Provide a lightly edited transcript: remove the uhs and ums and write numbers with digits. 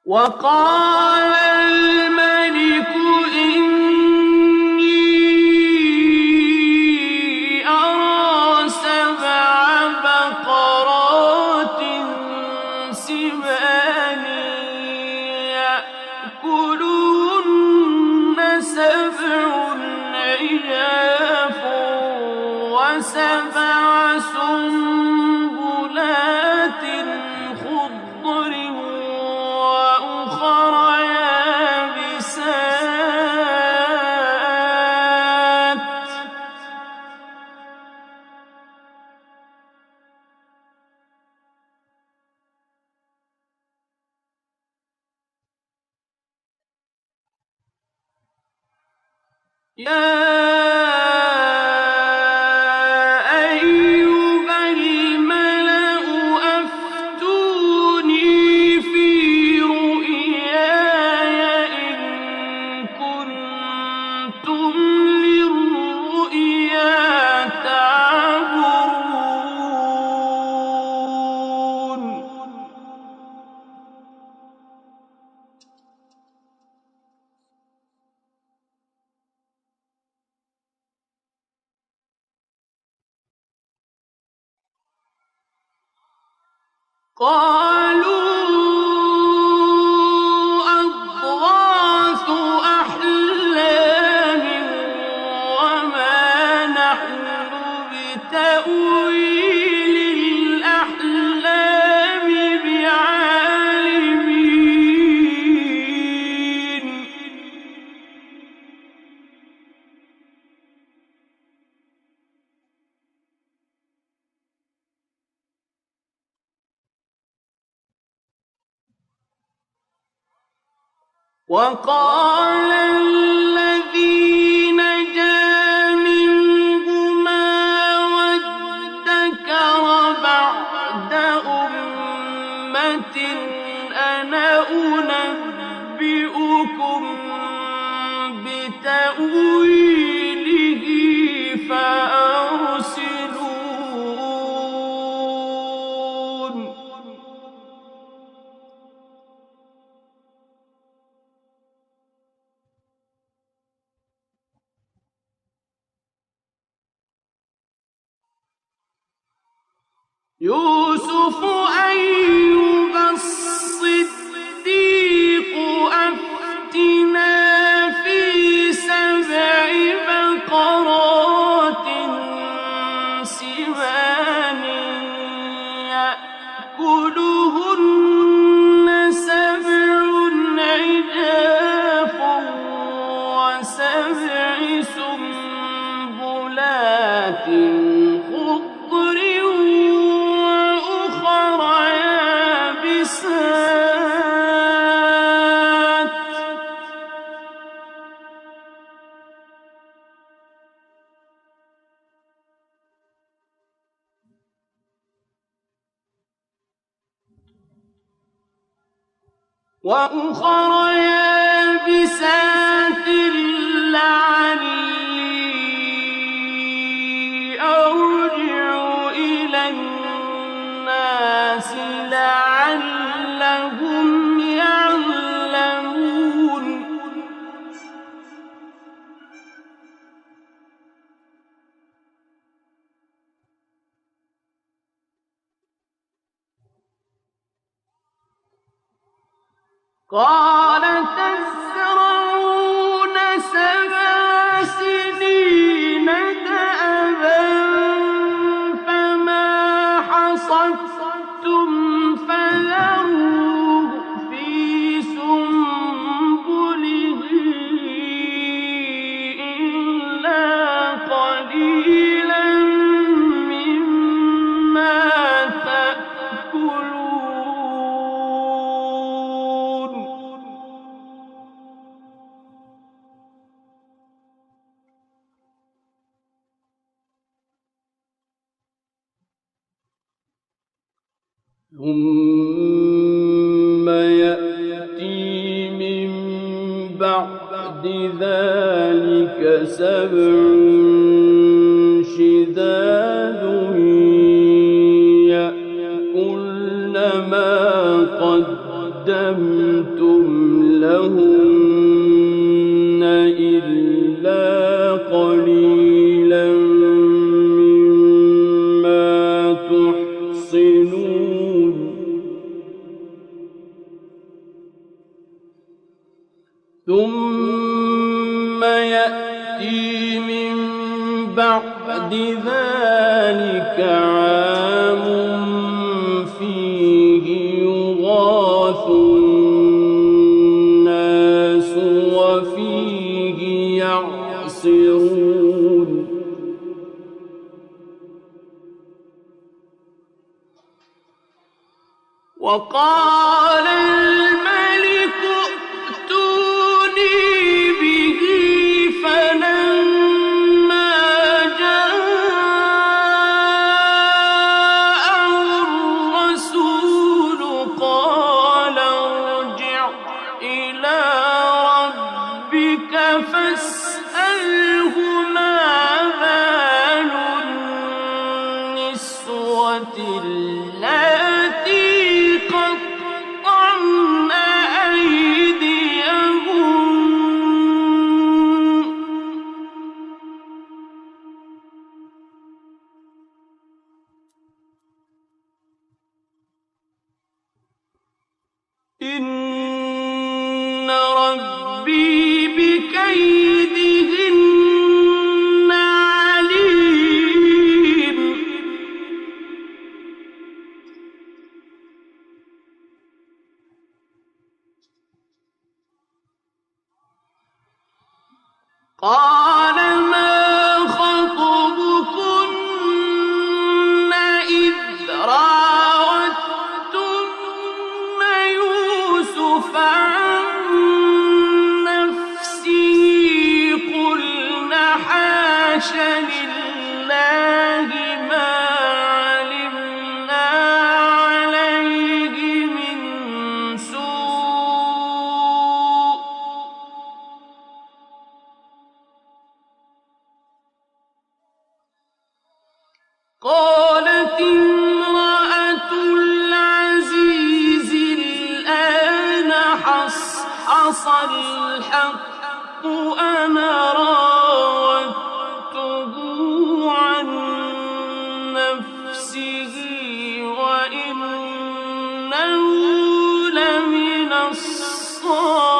وقال الملك إني أرى 7 بقرات سمان يأكلهن 7 عجاف و7 سنبلات خضر وأخر يابسات يا أيها الملأ أفتوني في رؤياي إن كنتم للرؤيا تعبرون قالوا أضغاث أحلام وما نحن بتأويل الأحلام بعالمين وقال الذي نجا منهما وادكر بعد أمة أنا أنبئكم بتأويله فأرسلون يوسف أيها الصديق أفتنا في 7 بقرات سمان يأكلهن 7 عجاف و7 سنبلات خضر وأخر يابسات لعلي أرجع إلى الناس لعلهم يعلمون قال تزرعون 7 سنين دأبا فما حصدتم فذروه في سنبله إلا قليلا مما تأكلون ثم يأتي من بعد ذلك 7 شداد يأكلن ما قدمتم قدمتم لهن إلا قليلا مما تحصنون ثم يأتي من بعد ذلك عام فيه يغاث الناس وفيه يعصرون وقال الملك ائتوني به فلما جاءه الرسول قال ارجع إلى ربك فاسأله ما بال النسوة اللاتي قطعن أيديهن إن ربي بكيدهن عليم قال ما خطبكن إذ راوتن يوسف عن نفسه قلن حاش لله ما علمنا عليه من سوء قالت امرأة العزيز الآن حصحص الحق أنا راودته عن نفسه وإنه لمن الصادقين